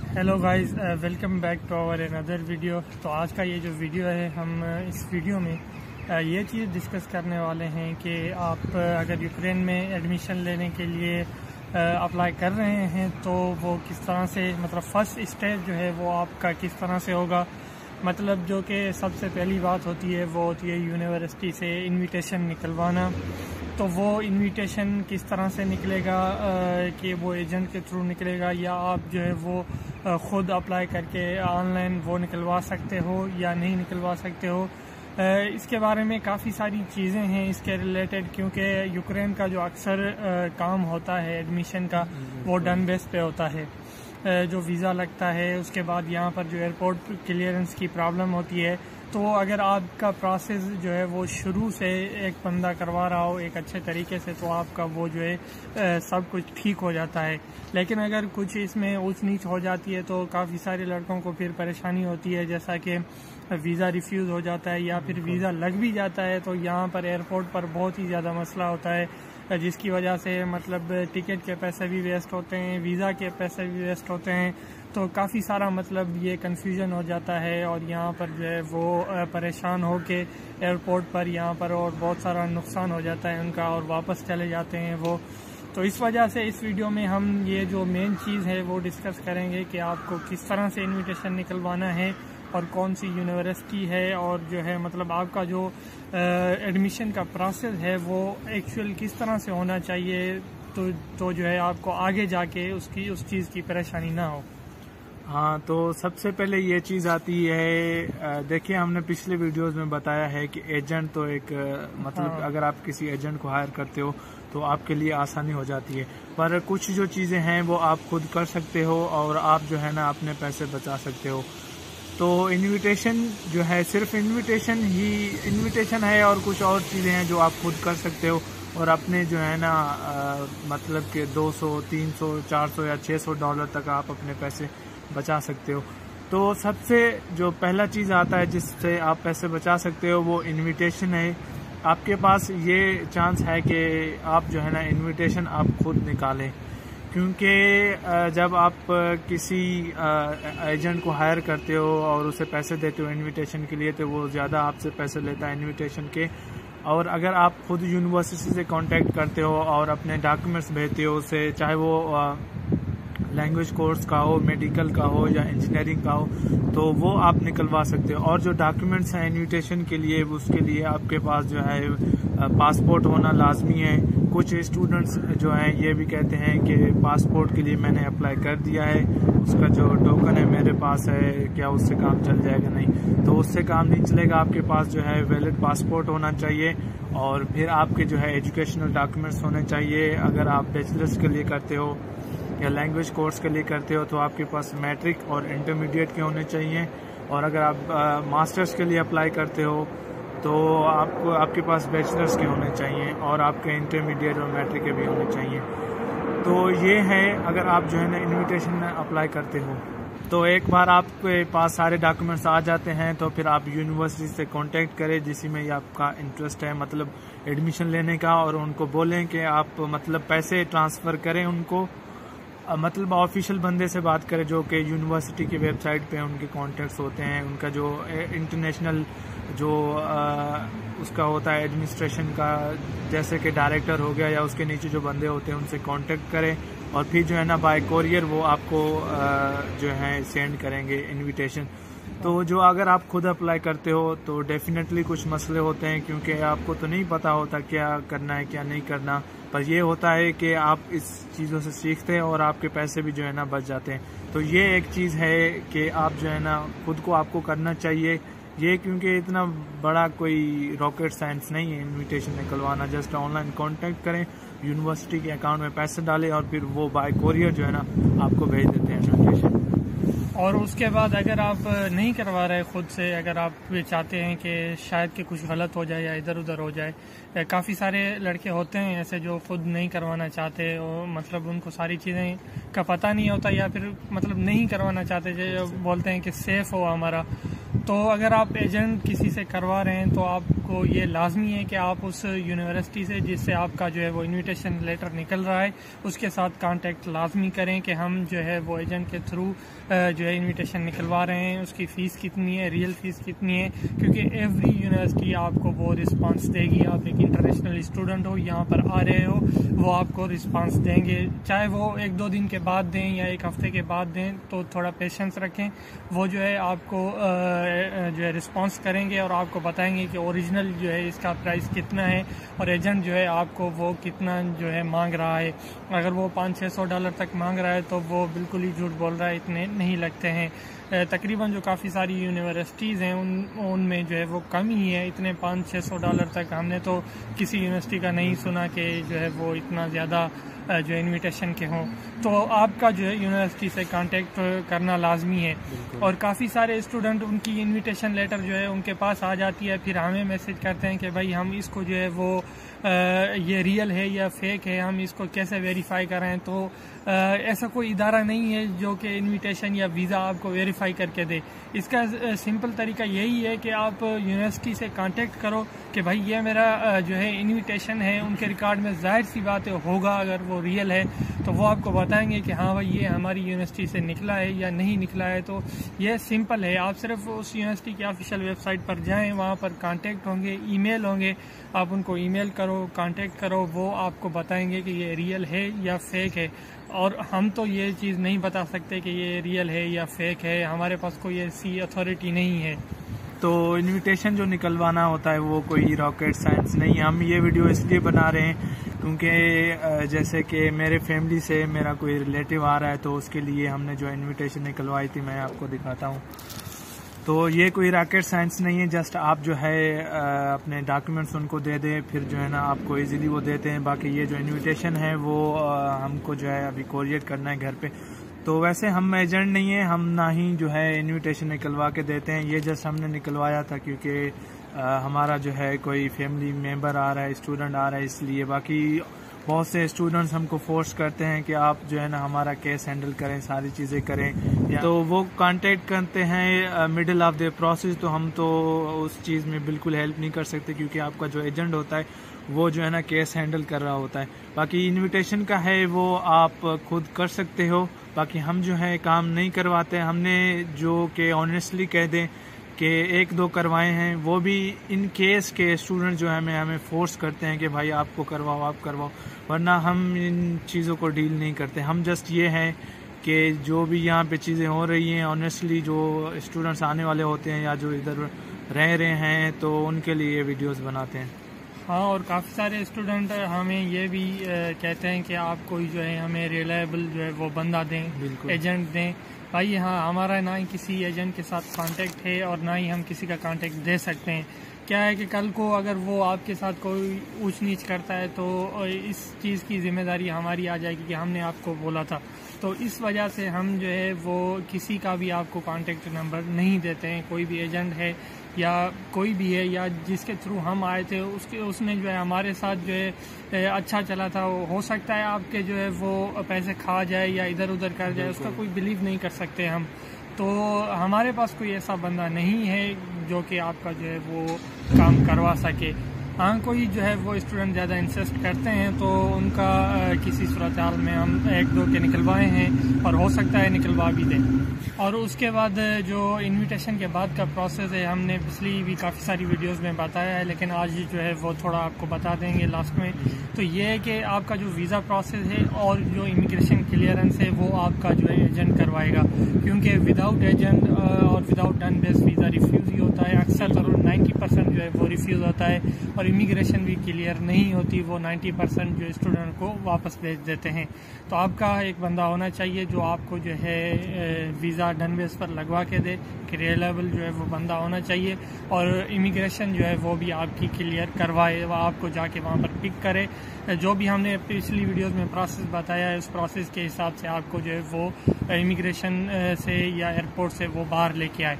Hello guys, welcome back to our another video. तो आज का ये जो वीडियो है, हम इस वीडियो में ये चीज़ डिस्कस करने वाले हैं कि आप अगर यूक्रेन में एडमिशन लेने के लिए अप्लाई कर रहे हैं तो वो किस तरह से, मतलब फ़र्स्ट स्टेज जो है वो आपका किस तरह से होगा। मतलब जो कि सबसे पहली बात होती है वो होती है यूनिवर्सिटी से इनविटेशन निकलवाना। तो वो इनविटेशन किस तरह से निकलेगा कि वो एजेंट के थ्रू निकलेगा या आप जो है वो ख़ुद अप्लाई करके ऑनलाइन वो निकलवा सकते हो या नहीं निकलवा सकते हो। इसके बारे में काफ़ी सारी चीज़ें हैं इसके रिलेटेड, क्योंकि यूक्रेन का जो अक्सर काम होता है एडमिशन का वो डन बेस पे होता है। जो वीज़ा लगता है उसके बाद यहाँ पर जो एयरपोर्ट क्लियरेंस की प्रॉब्लम होती है, तो अगर आपका प्रोसेस जो है वो शुरू से एक बंदा करवा रहा हो एक अच्छे तरीके से, तो आपका वो जो है सब कुछ ठीक हो जाता है। लेकिन अगर कुछ इसमें ऊंच नीच हो जाती है तो काफ़ी सारे लड़कों को फिर परेशानी होती है, जैसा कि वीज़ा रिफ्यूज़ हो जाता है या फिर वीज़ा लग भी जाता है तो यहाँ पर एयरपोर्ट पर बहुत ही ज़्यादा मसला होता है, जिसकी वजह से मतलब टिकट के पैसे भी वेस्ट होते हैं, वीज़ा के पैसे भी वेस्ट होते हैं। तो काफ़ी सारा मतलब ये कन्फ्यूजन हो जाता है और यहाँ पर जो है वो परेशान हो के एयरपोर्ट पर यहाँ पर और बहुत सारा नुकसान हो जाता है उनका और वापस चले जाते हैं वो। तो इस वजह से इस वीडियो में हम ये जो मेन चीज़ है वो डिस्कस करेंगे कि आपको किस तरह से इनविटेशन निकलवाना है और कौन सी यूनिवर्सिटी है, और जो है मतलब आपका जो एडमिशन का प्रोसेस है वो एक्चुअल किस तरह से होना चाहिए, तो जो है आपको आगे जाके उस चीज़ की परेशानी ना हो। हाँ, तो सबसे पहले ये चीज़ आती है, देखिए हमने पिछले वीडियोस में बताया है कि एजेंट तो एक मतलब हाँ। अगर आप किसी एजेंट को हायर करते हो तो आपके लिए आसानी हो जाती है, पर कुछ जो चीज़ें हैं वो आप खुद कर सकते हो और आप जो है ना अपने पैसे बचा सकते हो। तो इनविटेशन जो है सिर्फ इनविटेशन है और कुछ और चीज़ें हैं जो आप खुद कर सकते हो और अपने जो है ना मतलब कि 200, 300, 400 या $600 तक आप अपने पैसे बचा सकते हो। तो सबसे जो पहला चीज़ आता है जिससे आप पैसे बचा सकते हो वो इनविटेशन है। आपके पास ये चांस है कि आप जो है ना इनविटेशन आप खुद निकालें, क्योंकि जब आप किसी एजेंट को हायर करते हो और उसे पैसे देते हो इनविटेशन के लिए, तो वो ज़्यादा आपसे पैसे लेता है इनविटेशन के। और अगर आप खुद यूनिवर्सिटी से कांटेक्ट करते हो और अपने डॉक्यूमेंट्स भेजते हो उसे, चाहे वो लैंग्वेज कोर्स का हो, मेडिकल का हो या इंजीनियरिंग का हो, तो वो आप निकलवा सकते हो। और जो डॉक्यूमेंट्स हैं इनविटेशन के लिए, उसके लिए आपके पास जो है पासपोर्ट होना लाजमी है। कुछ स्टूडेंट्स जो हैं ये भी कहते हैं कि पासपोर्ट के लिए मैंने अप्लाई कर दिया है, उसका जो टोकन है मेरे पास है, क्या उससे काम चल जाएगा? नहीं, तो उससे काम नहीं चलेगा। आपके पास जो है वैलिड पासपोर्ट होना चाहिए और फिर आपके जो है एजुकेशनल डॉक्यूमेंट्स होने चाहिए। अगर आप बैचलर्स के लिए करते हो या लैंग्वेज कोर्स के लिए करते हो तो आपके पास मैट्रिक और इंटरमीडिएट के होने चाहिए, और अगर आप मास्टर्स के लिए अप्लाई करते हो तो आपके पास बैचलर्स के होने चाहिए और आपके इंटरमीडिएट और मैट्रिक के भी होने चाहिए। तो ये है अगर आप जो है ना इनविटेशन में अप्लाई करते हो। तो एक बार आपके पास सारे डॉक्यूमेंट्स आ जाते हैं तो फिर आप यूनिवर्सिटी से कांटेक्ट करें जिसी में आपका इंटरेस्ट है, मतलब एडमिशन लेने का, और उनको बोलें कि आप मतलब पैसे ट्रांसफ़र करें उनको, मतलब ऑफिशियल बंदे से बात करें जो कि यूनिवर्सिटी की वेबसाइट पे उनके कॉन्टैक्ट्स होते हैं, उनका जो इंटरनेशनल जो उसका होता है एडमिनिस्ट्रेशन का, जैसे कि डायरेक्टर हो गया या उसके नीचे जो बंदे होते हैं उनसे कांटेक्ट करें और फिर जो है ना बाय कोरियर वो आपको जो है सेंड करेंगे इनविटेशन। तो जो अगर आप खुद अप्लाई करते हो तो डेफिनेटली कुछ मसले होते हैं, क्योंकि आपको तो नहीं पता होता क्या करना है क्या नहीं करना, पर ये होता है कि आप इस चीज़ों से सीखते हैं और आपके पैसे भी जो है ना बच जाते हैं। तो ये एक चीज़ है कि आप जो है ना खुद को आपको करना चाहिए ये, क्योंकि इतना बड़ा कोई रॉकेट साइंस नहीं है इनविटेशन निकलवाना। जस्ट ऑनलाइन कांटेक्ट करें, यूनिवर्सिटी के अकाउंट में पैसे डालें और फिर वो बाय कोरियर जो है ना आपको भेज देते हैं इनविटेशन। और उसके बाद अगर आप नहीं करवा रहे खुद से, अगर आप चाहते हैं कि शायद कि कुछ गलत हो जाए या इधर उधर हो जाए, काफ़ी सारे लड़के होते हैं ऐसे जो खुद नहीं करवाना चाहते, और मतलब उनको सारी चीज़ें का पता नहीं होता या फिर मतलब नहीं करवाना चाहते, जो बोलते हैं कि सेफ़ हो हमारा। तो अगर आप एजेंट किसी से करवा रहे हैं तो आप आपको ये लाजमी है कि आप उस यूनिवर्सिटी से जिससे आपका जो है वो इनविटेशन लेटर निकल रहा है उसके साथ कांटेक्ट लाजमी करें कि हम जो है वो एजेंट के थ्रू जो है इनविटेशन निकलवा रहे हैं, उसकी फ़ीस कितनी है, रियल फ़ीस कितनी है, क्योंकि एवरी यूनिवर्सिटी आपको वो रिस्पांस देगी। आप एक इंटरनेशनल स्टूडेंट हो, यहाँ पर आ रहे हो, वो आपको रिस्पांस देंगे, चाहे वो 1-2 दिन के बाद दें या 1 हफ्ते के बाद दें, तो थोड़ा पेशेंस रखें। वो जो है आपको जो है रिस्पांस करेंगे और आपको बताएंगे कि ओरिजिनल जो है इसका प्राइस कितना है और एजेंट जो है आपको वो कितना जो है मांग रहा है। अगर वो $500-600 तक मांग रहा है तो वो बिल्कुल ही झूठ बोल रहा है, इतने नहीं लगते हैं। तकरीबन जो काफ़ी सारी यूनिवर्सिटीज़ हैं उनमें जो है वो कम ही है, इतने $500-600 तक हमने तो किसी यूनिवर्सिटी का नहीं सुना कि जो है वो इतना ज़्यादा जो इनविटेशन के हों। तो आपका जो है यूनिवर्सिटी से कांटेक्ट करना लाजमी है। और काफ़ी सारे स्टूडेंट उनकी इनविटेशन लेटर जो है उनके पास आ जाती है, फिर हमें मैसेज करते हैं कि भाई हम इसको जो है वो ये रियल है या फेक है, हम इसको कैसे वेरीफाई करें। तो ऐसा कोई इदारा नहीं है जो कि इनविटेशन या वीज़ा आपको वेरीफाई करके दे। इसका सिंपल तरीका यही है कि आप यूनिवर्सिटी से कांटेक्ट करो कि भाई ये मेरा जो है इनविटेशन है, उनके रिकॉर्ड में जाहिर सी बात होगा अगर वो रियल है तो वो आपको बताएंगे कि हाँ भाई ये हमारी यूनिवर्सिटी से निकला है या नहीं निकला है। तो ये सिंपल है, आप सिर्फ उस यूनिवर्सिटी की ऑफिशियल वेबसाइट पर जाएं, वहाँ पर कांटेक्ट होंगे, ईमेल होंगे, आप उनको ईमेल करो, कांटेक्ट करो, वो आपको बताएंगे कि ये रियल है या फेक है। और हम तो ये चीज़ नहीं बता सकते कि ये रियल है या फेक है, हमारे पास कोई ऐसी अथॉरिटी नहीं है। तो इनविटेशन जो निकलवाना होता है वो कोई रॉकेट साइंस नहीं है। हम ये वीडियो इसलिए बना रहे हैं क्योंकि जैसे कि मेरे फैमिली से मेरा कोई रिलेटिव आ रहा है तो उसके लिए हमने जो इनविटेशन निकलवाई थी, मैं आपको दिखाता हूँ। तो ये कोई रॉकेट साइंस नहीं है, जस्ट आप जो है अपने डॉक्यूमेंट्स उनको दे दें, फिर जो है ना आपको इजीली वो देते हैं। बाकी ये जो इनविटेशन है वो हमको जो है अभी कोरियर करना है घर पे। तो वैसे हम एजेंट नहीं है, हम ना ही जो है इनविटेशन निकलवा के देते हैं। ये जस्ट हमने निकलवाया था क्योंकि हमारा जो है कोई फैमिली मेंबर आ रहा है, स्टूडेंट आ रहा है, इसलिए। बाकी बहुत से स्टूडेंट्स हमको फोर्स करते हैं कि आप जो है ना हमारा केस हैंडल करें, सारी चीज़ें करें, तो वो कांटेक्ट करते हैं मिडिल ऑफ द प्रोसेस। तो हम तो उस चीज़ में बिल्कुल हेल्प नहीं कर सकते क्योंकि आपका जो एजेंट होता है वो जो है ना केस हैंडल कर रहा होता है। बाकी इनविटेशन का है वो आप खुद कर सकते हो, बाकी हम जो है काम नहीं करवाते। हमने जो कि ऑनेस्टली कह दें कि 1-2 करवाए हैं, वो भी इन केस के स्टूडेंट जो है हमें फोर्स करते हैं कि भाई आपको करवाओ, आप करवाओ, वरना हम इन चीज़ों को डील नहीं करते। हम जस्ट ये हैं कि जो भी यहाँ पे चीज़ें हो रही हैं ऑनेस्टली, जो स्टूडेंट्स आने वाले होते हैं या जो इधर रह रहे हैं, तो उनके लिए ये वीडियोस बनाते हैं। हाँ, और काफ़ी सारे स्टूडेंट हमें ये भी कहते हैं कि आप कोई जो है हमें रिलायबल जो है वो बंदा दें, एजेंट दें। भाई हाँ, हमारा ना ही किसी एजेंट के साथ कांटेक्ट है और ना ही हम किसी का कांटेक्ट दे सकते हैं। क्या है कि कल को अगर वो आपके साथ कोई ऊंच नीच करता है तो इस चीज़ की जिम्मेदारी हमारी आ जाएगी कि हमने आपको बोला था। तो इस वजह से हम जो है वो किसी का भी आपको कांटेक्ट नंबर नहीं देते हैं। कोई भी एजेंट है या कोई भी है या जिसके थ्रू हम आए थे उसने जो है हमारे साथ जो है अच्छा चला था, हो सकता है आपके जो है वो पैसे खा जाए या इधर उधर कर जाए, उसका कोई बिलीव नहीं कर सकते हम। तो हमारे पास कोई ऐसा बंदा नहीं है जो कि आपका जो है वो काम करवा सके। हाँ, कोई जो है वो स्टूडेंट ज़्यादा इंसिस्ट करते हैं तो उनका किसी सूरत हाल में हम 1-2 के निकलवाए हैं और हो सकता है निकलवा भी दें। और उसके बाद जो इनविटेशन के बाद का प्रोसेस है, हमने पिछली भी काफ़ी सारी वीडियोस में बताया है, लेकिन आज जो है वो थोड़ा आपको बता देंगे लास्ट में। तो ये है कि आपका जो वीज़ा प्रोसेस है और जो इमिग्रेशन क्लियरेंस है वो आपका जो है एजेंट करवाएगा, क्योंकि विदाउट एजेंट और विदाउट डन बेस वीज़ा रिफ्यूज़ ही होता है। अक्सर ज़रूर 90% जो है वो रिफ्यूज़ होता है और इमिग्रेशन भी क्लियर नहीं होती, वो 90% जो स्टूडेंट को वापस भेज देते हैं। तो आपका एक बंदा होना चाहिए जो आपको जो है वीज़ा डन बेस पर लगवा के दे, कि रिलायबल जो है वो बंदा होना चाहिए और इमिग्रेशन जो है वो भी आपकी क्लियर करवाए, वह आपको जाके वहाँ पर पिक करे। जो भी हमने पिछली वीडियोस में प्रोसेस बताया है उस प्रोसेस के हिसाब से आपको जो है वो इमिग्रेशन से या एयरपोर्ट से वो बाहर लेके आए।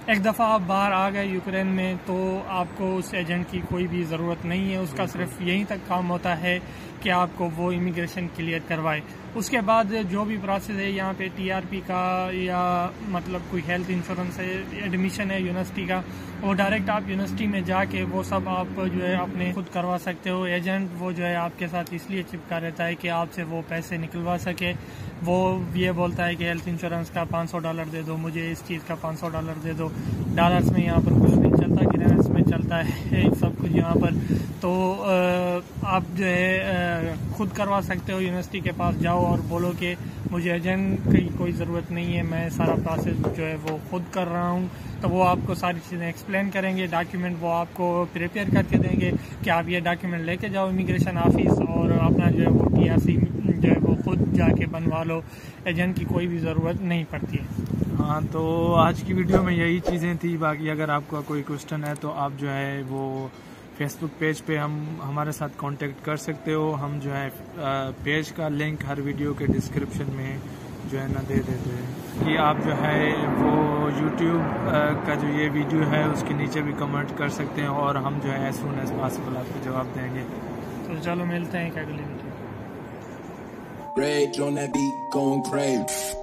एक दफ़ा आप बाहर आ गए यूक्रेन में तो आपको उस एजेंट की कोई भी ज़रूरत नहीं है। उसका सिर्फ यहीं तक काम होता है कि आपको वो इमिग्रेशन क्लियर करवाए। उसके बाद जो भी प्रोसेस है यहाँ पे TRP का या मतलब कोई हेल्थ इंश्योरेंस है, एडमिशन है यूनिवर्सिटी का, वो डायरेक्ट आप यूनिवर्सिटी में जाके वो सब आप जो है अपने खुद करवा सकते हो। एजेंट वो जो है आपके साथ इसलिए चिपका रहता है कि आपसे वो पैसे निकलवा सके। वो ये बोलता है कि हेल्थ इंश्योरेंस का $500 दे दो, मुझे इस चीज़ का $500 दे दो। डॉलर्स में यहाँ पर कुछ नहीं चलता, ग्राम्स में चलता है सब कुछ यहाँ पर। तो आप जो है खुद करवा सकते हो। यूनिवर्सिटी के पास जाओ और बोलो कि मुझे एजेंट की कोई ज़रूरत नहीं है, मैं सारा प्रोसेस जो है वो खुद कर रहा हूँ। तो वो आपको सारी चीज़ें एक्सप्लेन करेंगे, डॉक्यूमेंट वो आपको प्रिपेयर करके देंगे कि आप ये डॉक्यूमेंट लेके जाओ इमिग्रेशन ऑफिस और अपना जो है वो TRC जो है वो खुद जाके बनवा लो। एजेंट की कोई भी ज़रूरत नहीं पड़ती है। हाँ, तो आज की वीडियो में यही चीज़ें थी। बाकी अगर आपका कोई क्वेश्चन है तो आप जो है वो फेसबुक पेज पे हमारे साथ कांटेक्ट कर सकते हो। हम जो है पेज का लिंक हर वीडियो के डिस्क्रिप्शन में जो है ना दे देते हैं कि आप जो है वो यूट्यूब का जो ये वीडियो है उसके नीचे भी कमेंट कर सकते हैं और हम जो है एज सून एज पॉसिबल आपको जवाब देंगे। तो चलो मिलते हैं एक अगली video. Rage on that beat, going crazy.